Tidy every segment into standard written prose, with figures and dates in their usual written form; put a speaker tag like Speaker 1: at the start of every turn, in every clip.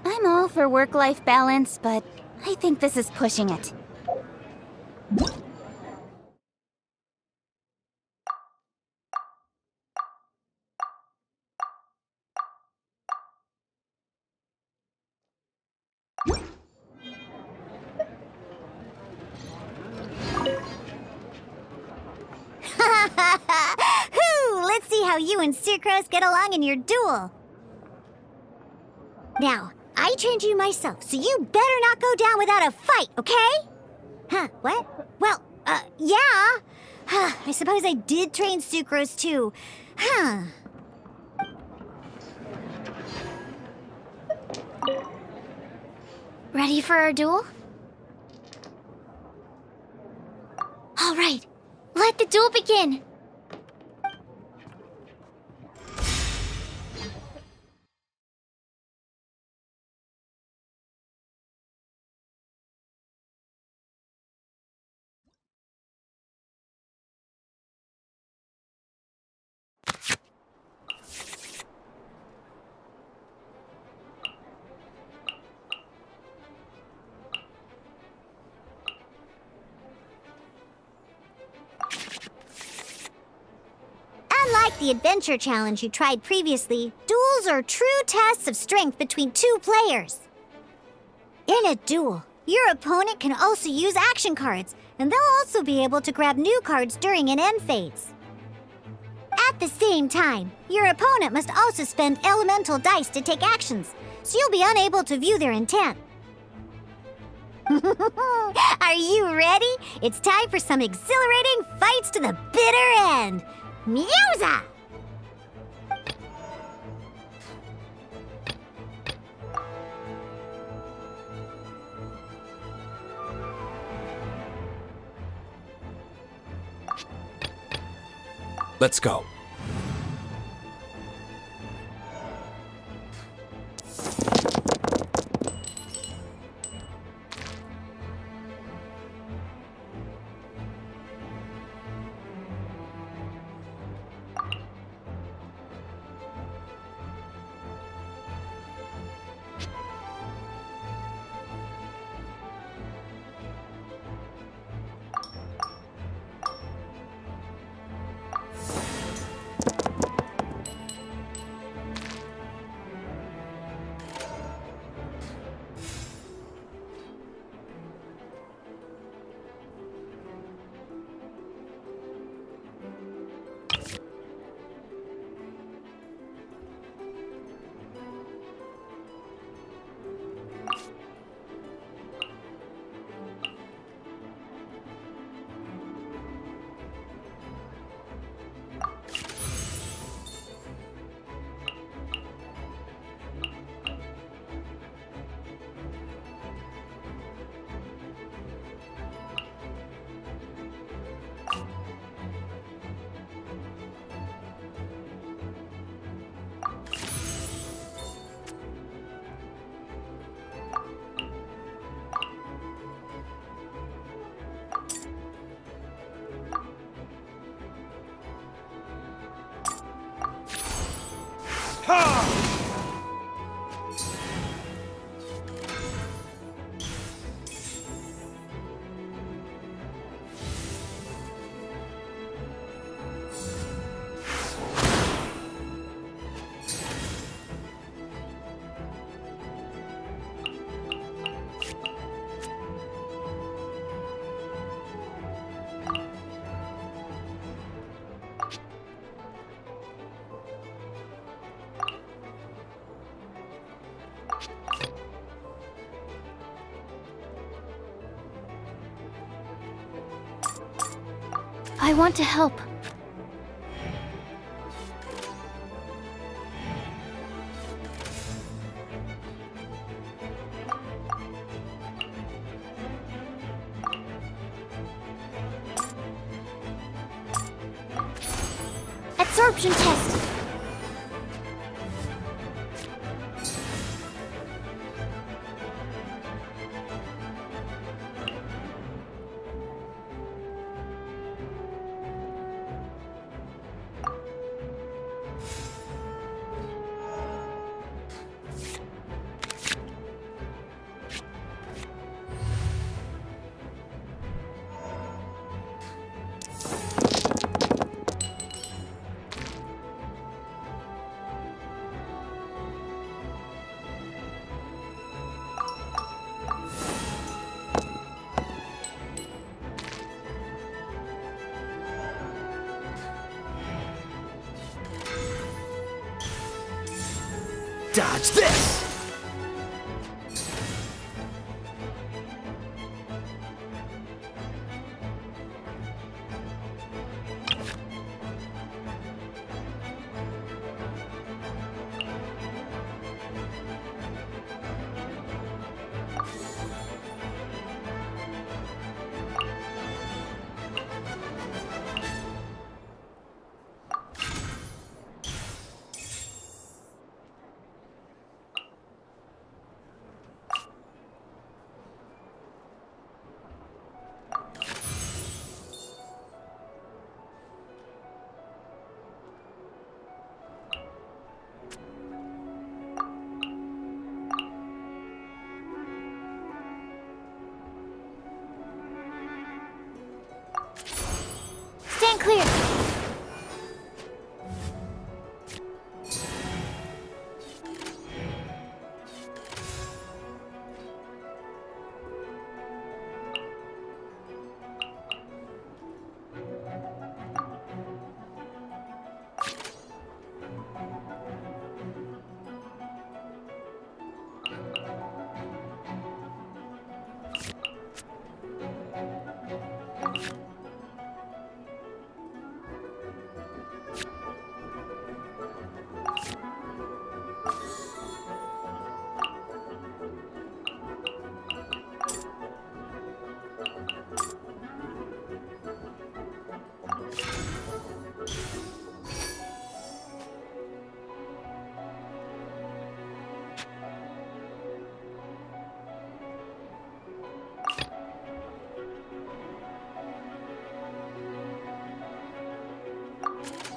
Speaker 1: I'm all for work-life balance, but I think this is pushing it.
Speaker 2: Let's see how you and Sucrose get along in your duel. Now, I trained you myself, so you better not go down without a fight, okay? Huh, what? Well, yeah. I suppose I did train Sucrose too. Huh.
Speaker 1: Ready for our duel? All right, let the duel begin!
Speaker 2: Unlike the adventure challenge you tried previously, duels are true tests of strength between two players. In a duel, your opponent can also use action cards, and they'll also be able to grab new cards during an end phase. At the same time, your opponent must also spend elemental dice to take actions, so you'll be unable to view their intent. Are you ready? It's time for some exhilarating fights to the bitter end! Musa!
Speaker 3: Let's go.
Speaker 1: I want to help.
Speaker 2: absorption test.
Speaker 3: Dodge this!
Speaker 2: Stand clear.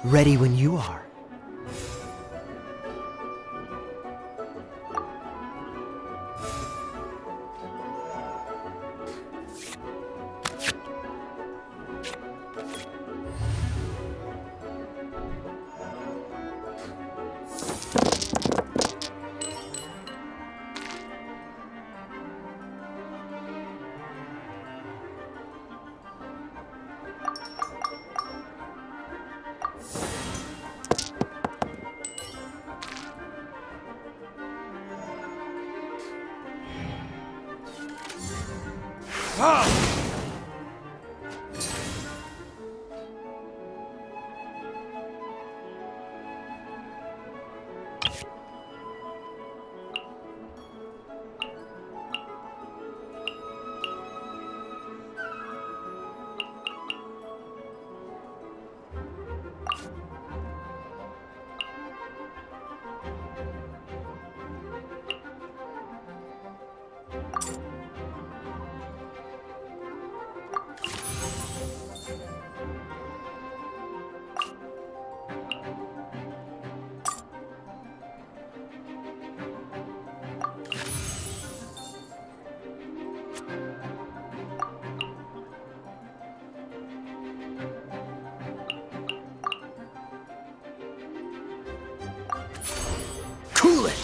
Speaker 3: Ready when you are. Cool it!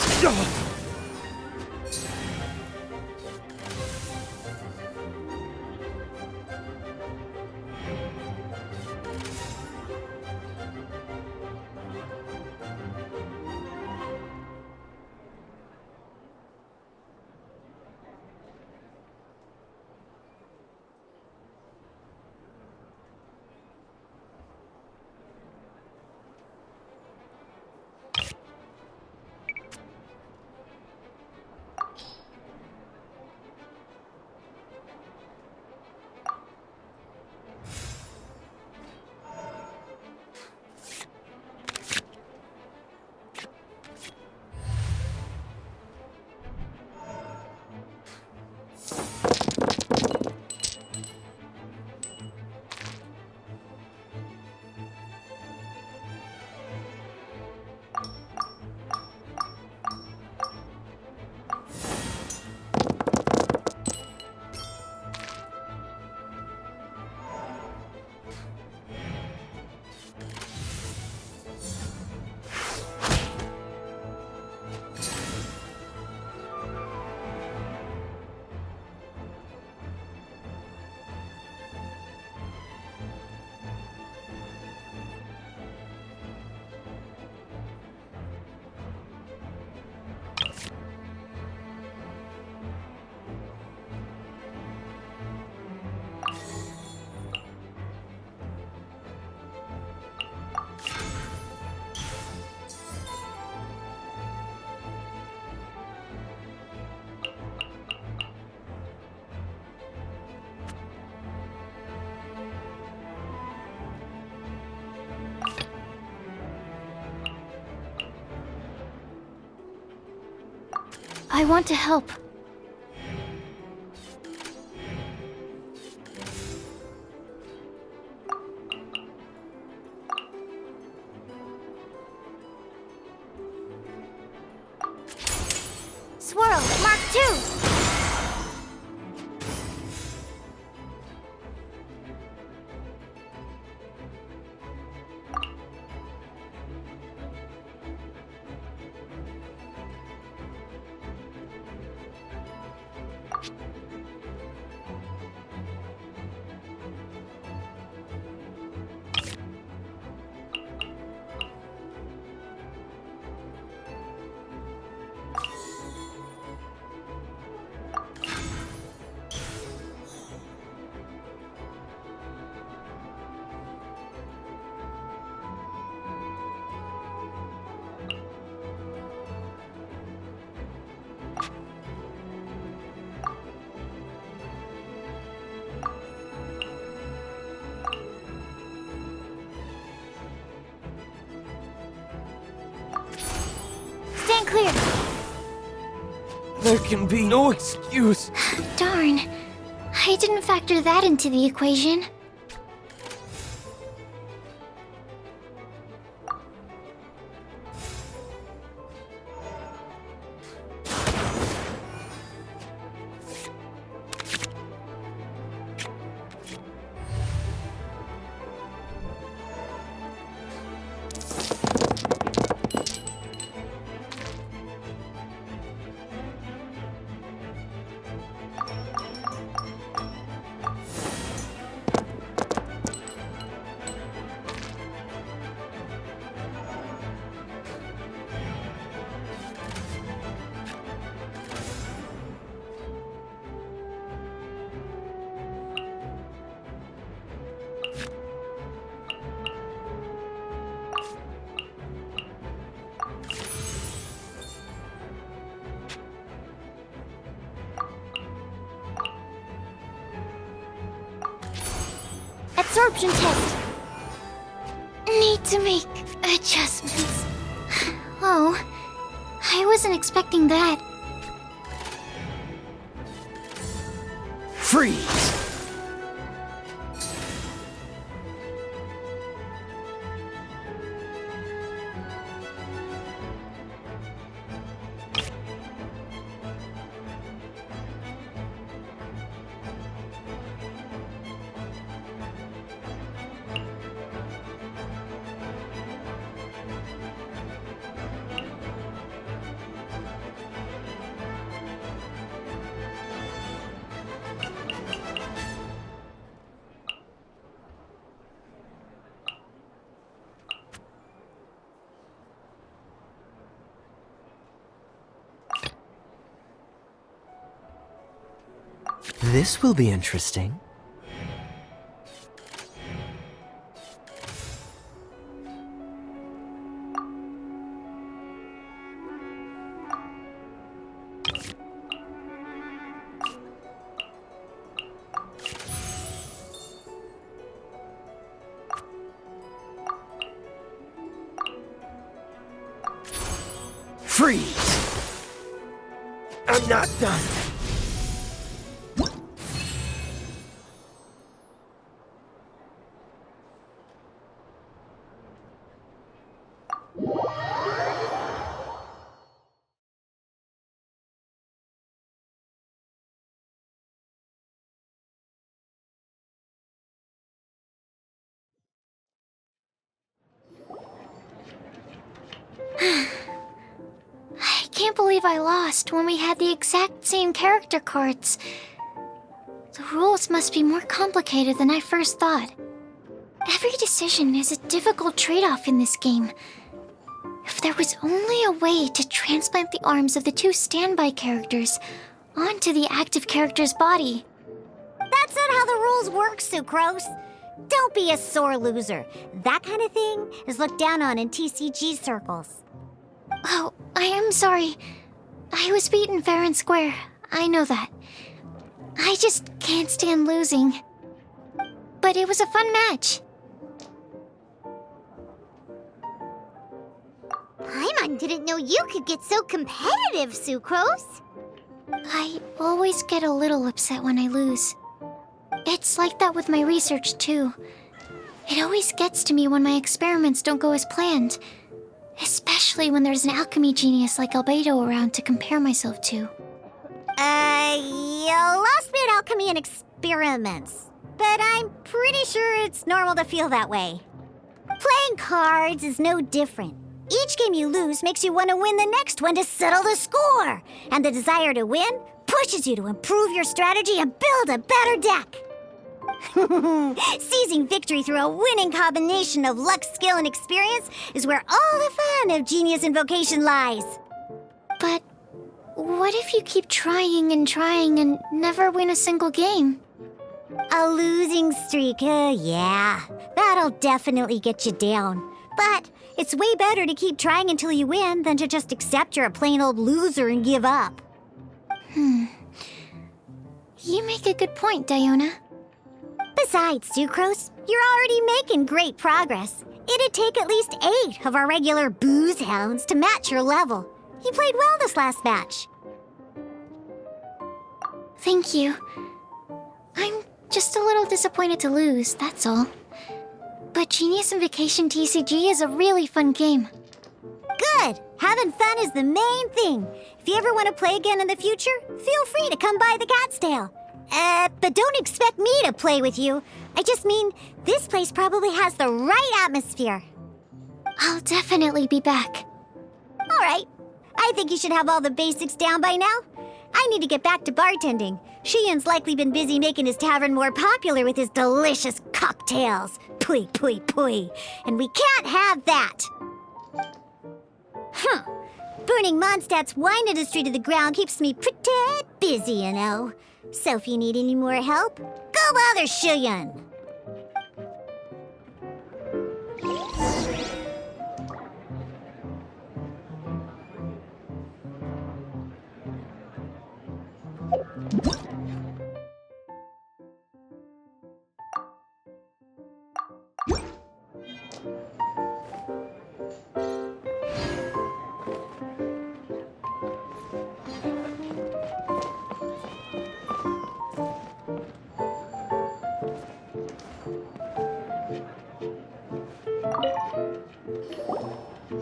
Speaker 1: I want to help.
Speaker 2: Swirl, Mark 2! Stand clear!
Speaker 3: There can be no excuse.
Speaker 4: Darn. I didn't factor that into the equation.
Speaker 2: Absorption test!
Speaker 4: Need to make adjustments. Oh, I wasn't expecting that.
Speaker 3: Freeze! This will be interesting. Freeze! I'm not done.
Speaker 4: I can't believe I lost when we had the exact same character cards. The rules must be more complicated than I first thought. Every decision is a difficult trade-off in this game. If there was only a way to transplant the arms of the two standby characters onto the active character's body.
Speaker 2: That's not how the rules work, Sucrose. Don't be a sore loser. That kind of thing is looked down on in TCG circles.
Speaker 4: Oh, I am sorry. I was beaten fair and square. I know that. I just can't stand losing. But it was a fun match.
Speaker 2: Paimon didn't know you could get so competitive, Sucrose.
Speaker 4: I always get a little upset when I lose. It's like that with my research, too. It always gets to me when my experiments don't go as planned. Especially when there's an alchemy genius like Albedo around to compare myself to.
Speaker 2: You lost me at alchemy and experiments. But I'm pretty sure it's normal to feel that way. Playing cards is no different. Each game you lose makes you want to win the next one to settle the score. And the desire to win pushes you to improve your strategy and build a better deck. Seizing victory through a winning combination of luck, skill, and experience is where all the fun of Genuis Invocation lies.
Speaker 4: But what if you keep trying and never win a single game?
Speaker 2: A losing streak, yeah, that'll definitely get you down. But it's way better to keep trying until you win than to just accept you're a plain old loser and give up.
Speaker 4: You make a good point, Diona.
Speaker 2: Besides, Sucrose, you're already making great progress. It'd take at least 8 of our regular booze hounds to match your level. You played well this last match.
Speaker 4: Thank you. I'm just a little disappointed to lose, that's all. But Genuis Invokation TCG is a really fun game.
Speaker 2: Good! Having fun is the main thing. If you ever want to play again in the future, feel free to come by the Cat's Tail. But don't expect me to play with you. I just mean, this place probably has the right atmosphere.
Speaker 4: I'll definitely be back.
Speaker 2: All right. I think you should have all the basics down by now. I need to get back to bartending. Shiyan's likely been busy making his tavern more popular with his delicious cocktails. Pui, pui, pui. And we can't have that. Burning Mondstadt's wine industry to the ground keeps me pretty busy, you know. So if you need any more help, go bother Shiyan.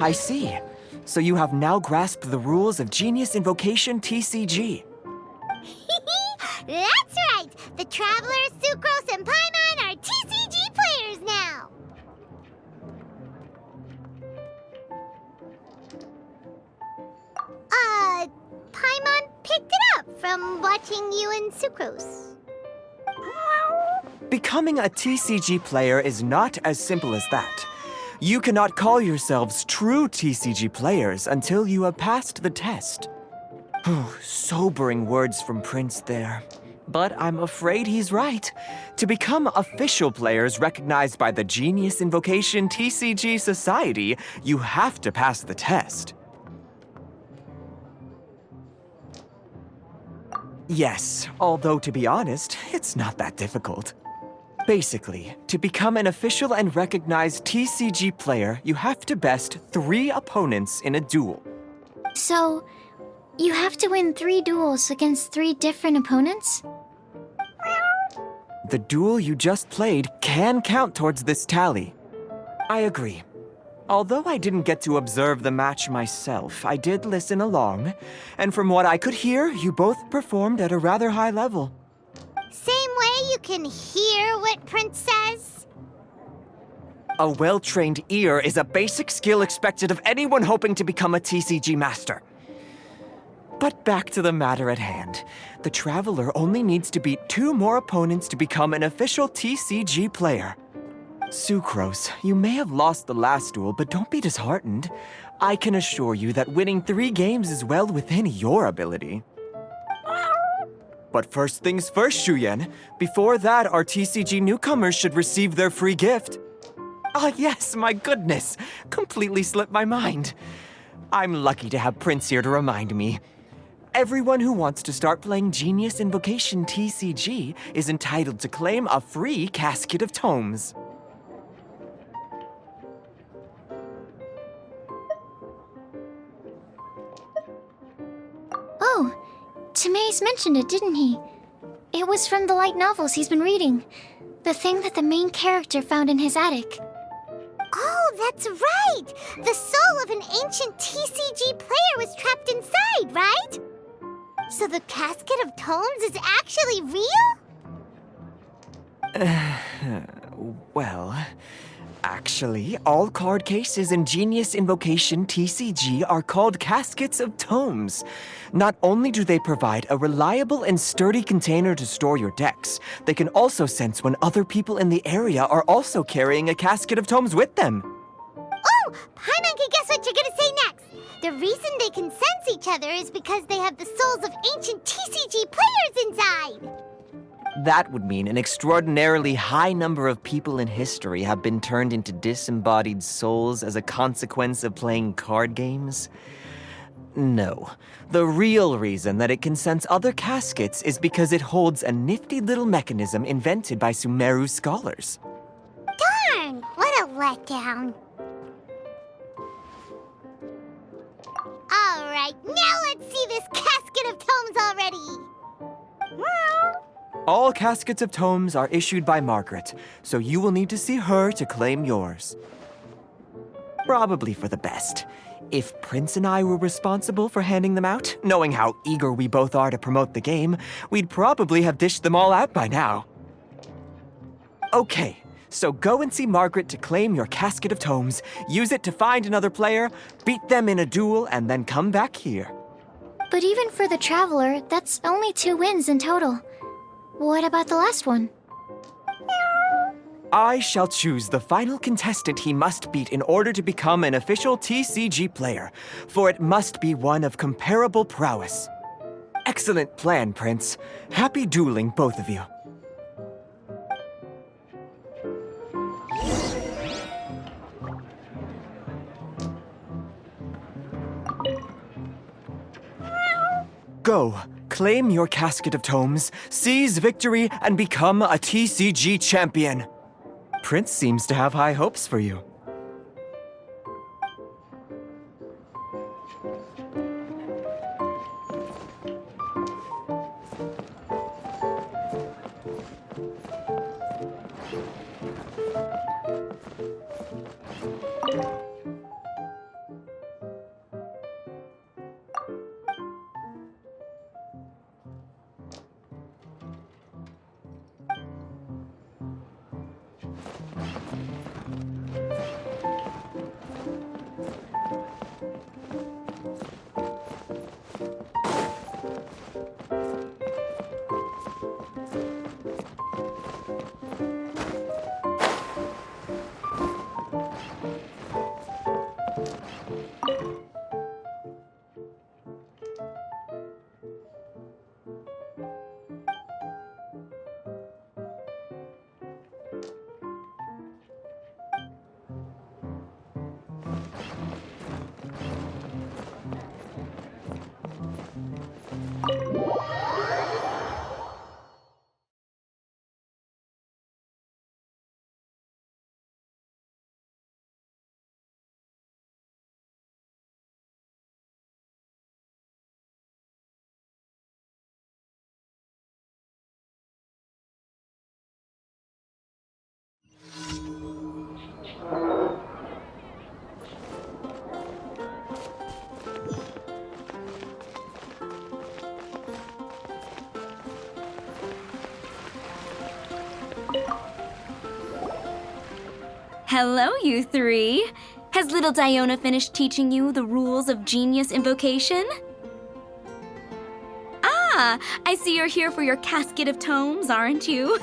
Speaker 3: I see. So you have now grasped the rules of Genuis Invokation TCG.
Speaker 2: That's right! The Traveler, Sucrose, and Paimon are TCG players now! Paimon picked it up from watching you and Sucrose.
Speaker 3: Becoming a TCG player is not as simple as that. You cannot call yourselves true TCG players until you have passed the test. Sobering words from Prince there. But I'm afraid he's right. To become official players recognized by the Genuis Invokation TCG Society, you have to pass the test. Yes, although to be honest, it's not that difficult. Basically, to become an official and recognized TCG player, you have to best 3 opponents in a duel.
Speaker 4: So, you have to win 3 duels against 3 different opponents?
Speaker 3: The duel you just played can count towards this tally. I agree. Although I didn't get to observe the match myself, I did listen along, and from what I could hear, you both performed at a rather high level.
Speaker 2: Same way you can hear what Prince says?
Speaker 3: A well-trained ear is a basic skill expected of anyone hoping to become a TCG master. But back to the matter at hand. The Traveler only needs to beat 2 more opponents to become an official TCG player. Sucrose, you may have lost the last duel, but don't be disheartened. I can assure you that winning 3 games is well within your ability. But first things first, Shuyen. Before that, our TCG newcomers should receive their free gift. Ah, yes, my goodness. Completely slipped my mind. I'm lucky to have Prince here to remind me. Everyone who wants to start playing Genuis Invocation TCG is entitled to claim a free casket of tomes.
Speaker 4: Oh, Timaeus mentioned it, didn't he? It was from the light novels he's been reading. The thing that the main character found in his attic.
Speaker 2: Oh, that's right! The soul of an ancient TCG player was trapped inside, right? So the Casket of Tomes is actually real?
Speaker 3: Well, actually, all card cases in Genuis Invokation TCG are called Caskets of Tomes. Not only do they provide a reliable and sturdy container to store your decks, they can also sense when other people in the area are also carrying a Casket of Tomes with them.
Speaker 2: Oh, Paimon can guess what you're gonna say next. The reason they can sense each other is because they have the souls of ancient TCG players inside.
Speaker 3: That would mean an extraordinarily high number of people in history have been turned into disembodied souls as a consequence of playing card games. No. The real reason that it can sense other caskets is because it holds a nifty little mechanism invented by Sumeru scholars.
Speaker 2: Darn, what a letdown. All right, now let's see this Casket of Tomes already.
Speaker 3: All Caskets of Tomes are issued by Margaret, so you will need to see her to claim yours. Probably for the best. If Prince and I were responsible for handing them out, knowing how eager we both are to promote the game, we'd probably have dished them all out by now. Okay, so go and see Margaret to claim your Casket of Tomes, use it to find another player, beat them in a duel, and then come back here.
Speaker 4: But even for the Traveler, that's only 2 wins in total. What about the last one?
Speaker 3: I shall choose the final contestant he must beat in order to become an official TCG player, for it must be one of comparable prowess. Excellent plan, Prince. Happy dueling, both of you. Go, claim your Casket of Tomes, seize victory, and become a TCG champion. Prince seems to have high hopes for you.
Speaker 5: Hello, you three. Has little Diona finished teaching you the rules of Genuis Invocation? Ah, I see you're here for your Casket of Tomes, aren't you?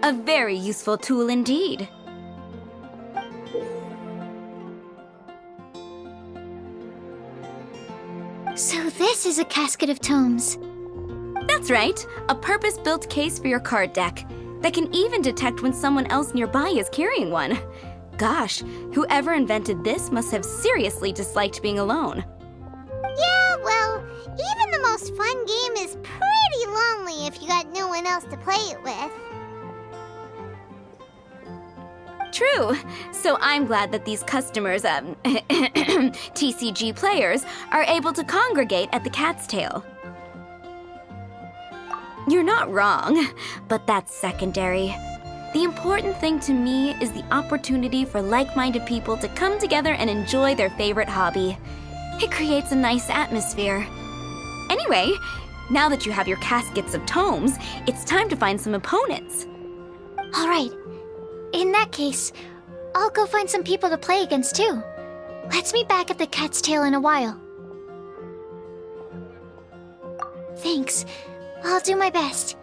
Speaker 5: A very useful tool indeed.
Speaker 4: So this is a Casket of Tomes.
Speaker 5: That's right, a purpose-built case for your card deck that can even detect when someone else nearby is carrying one. Gosh, whoever invented this must have seriously disliked being alone.
Speaker 2: Yeah, well, even the most fun game is pretty lonely if you got no one else to play it with.
Speaker 5: True. So I'm glad that these customers, TCG players, are able to congregate at the Cat's Tail. You're not wrong, but that's secondary. The important thing to me is the opportunity for like-minded people to come together and enjoy their favorite hobby. It creates a nice atmosphere. Anyway, now that you have your caskets of tomes, it's time to find some opponents.
Speaker 4: All right. In that case, I'll go find some people to play against too. Let's meet back at the Cat's Tail in a while. Thanks. I'll do my best.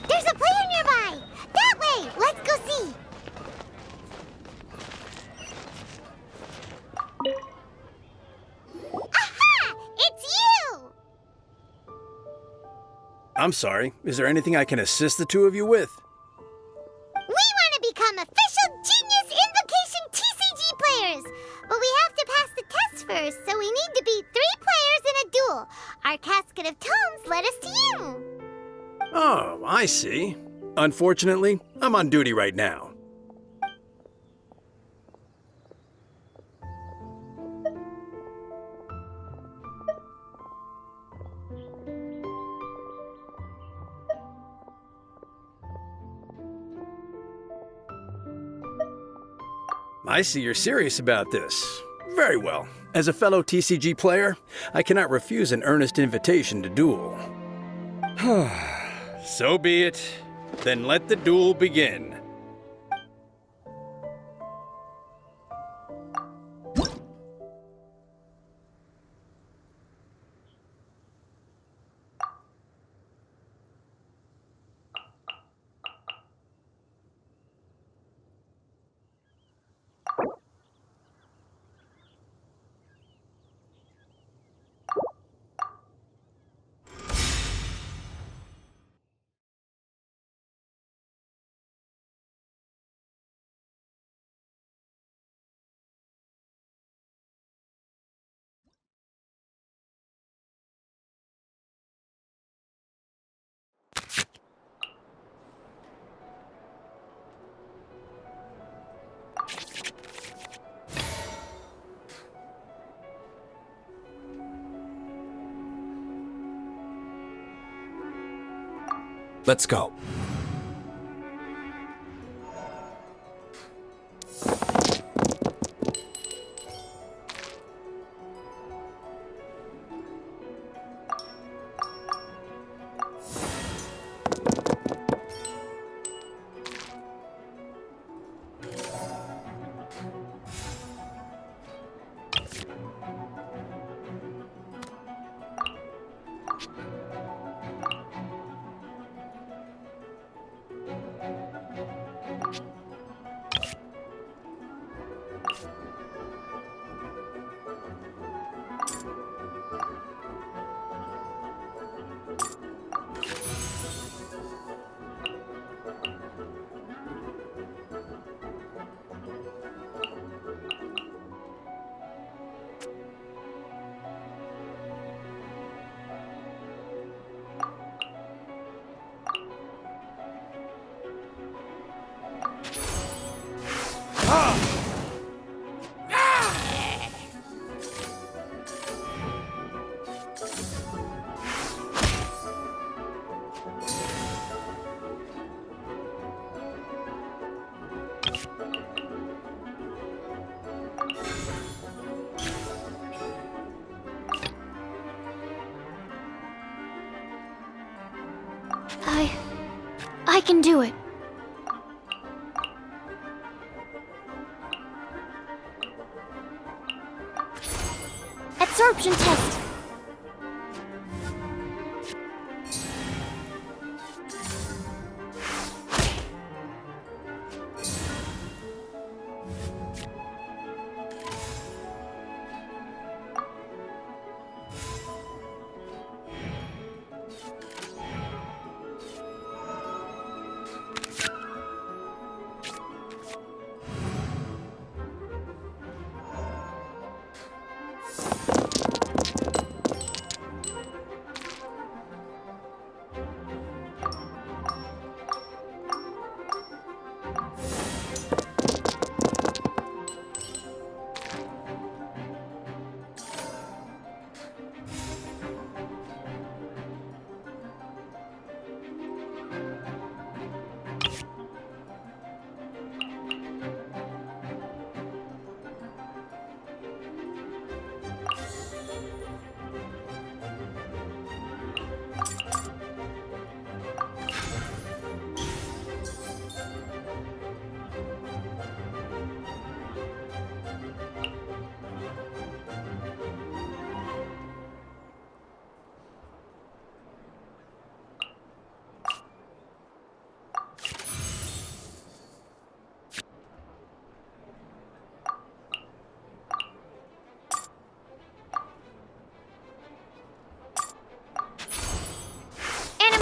Speaker 2: There's a player nearby! That way! Let's go see! Aha! It's you!
Speaker 6: I'm sorry. Is there anything I can assist the two of you with?
Speaker 2: We want to become official Genuis Invokation TCG players! But we have to pass the test first, so we need to beat 3 players in a duel. Our casket of tomes led us to you.
Speaker 6: Oh, I see. Unfortunately, I'm on duty right now. I see you're serious about this. Very well. As a fellow TCG player, I cannot refuse an earnest invitation to duel. So be it. Then let the duel begin.
Speaker 7: Let's go.
Speaker 4: I can do it. Absorption test.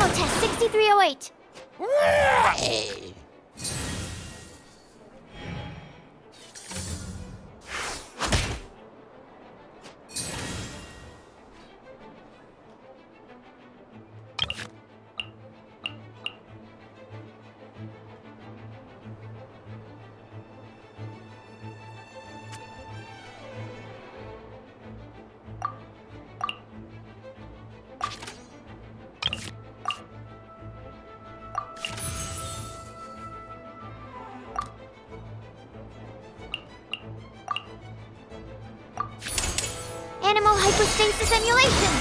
Speaker 4: Animal test 6308. Animal hypostasis emulation.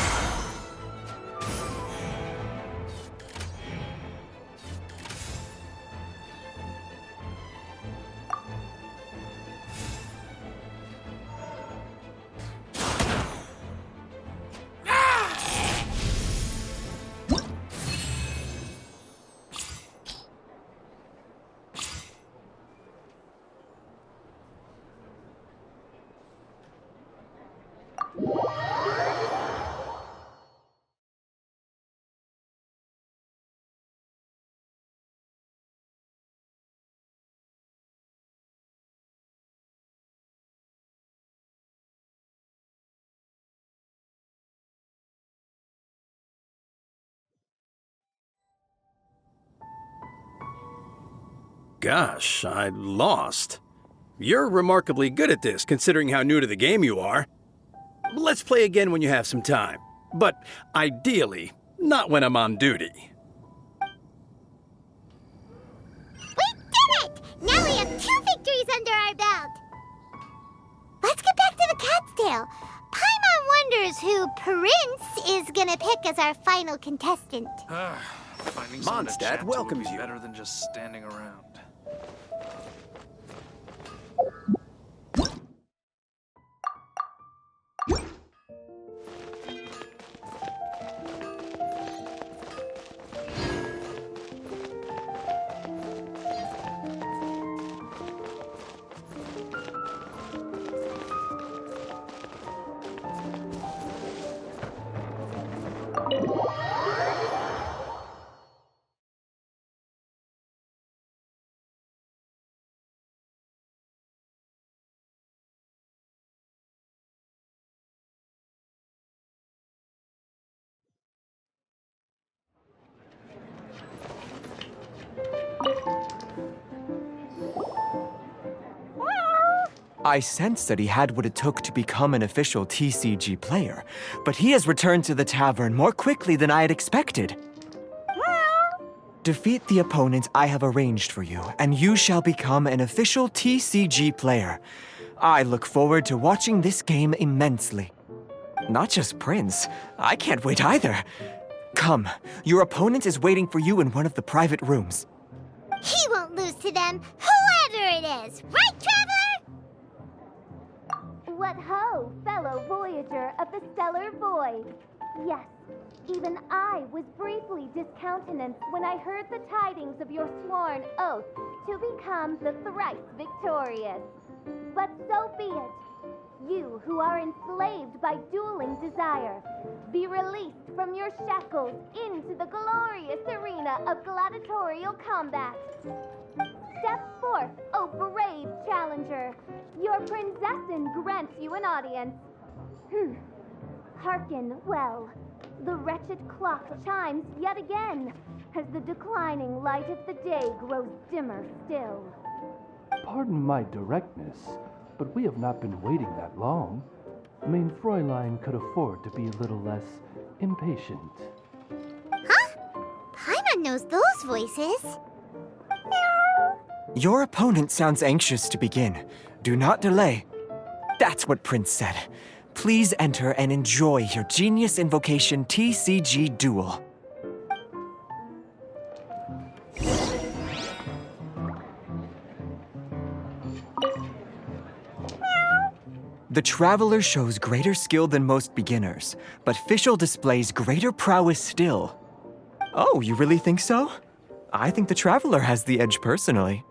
Speaker 6: Gosh, I lost. You're remarkably good at this, considering how new to the game you are. Let's play again when you have some time. But ideally, not when I'm on duty.
Speaker 2: We did it! Now we have 2 victories under our belt. Let's get back to the cat's tail. Paimon wonders who Prince is gonna pick as our final contestant.
Speaker 8: Finding someone to
Speaker 7: Mondstadt
Speaker 8: chat to
Speaker 7: welcomes
Speaker 8: would be
Speaker 7: you.
Speaker 8: better than just standing around.
Speaker 3: I sensed that he had what it took to become an official TCG player, but he has returned to the tavern more quickly than I had expected. Defeat the opponent I have arranged for you, and you shall become an official TCG player. I look forward to watching this game immensely. Not just Prince, I can't wait either. Come, your opponent is waiting for you in one of the private rooms.
Speaker 2: He won't lose to them, whoever it is. Right, Traveler?
Speaker 1: What ho, fellow voyager of the stellar void. Yes, even I was briefly discountenanced when I heard the tidings of your sworn oath to become the thrice victorious. But so be it. You who are enslaved by dueling desire, be released from your shackles into the glorious arena of gladiatorial combat. Step forth, O brave challenger. Your prinzessin grants you an audience. Hearken well. The wretched clock chimes yet again, as the declining light of the day grows dimmer still.
Speaker 9: Pardon my directness, but we have not been waiting that long. Mein Fräulein could afford to be a little less impatient.
Speaker 2: Huh? Paimon knows those voices.
Speaker 3: Your opponent sounds anxious to begin. Do not delay. That's what Prince said. Please enter and enjoy your Genuis Invokation TCG duel. The Traveler shows greater skill than most beginners, but Fischl displays greater prowess still. Oh, you really think so? I think the Traveler has the edge personally.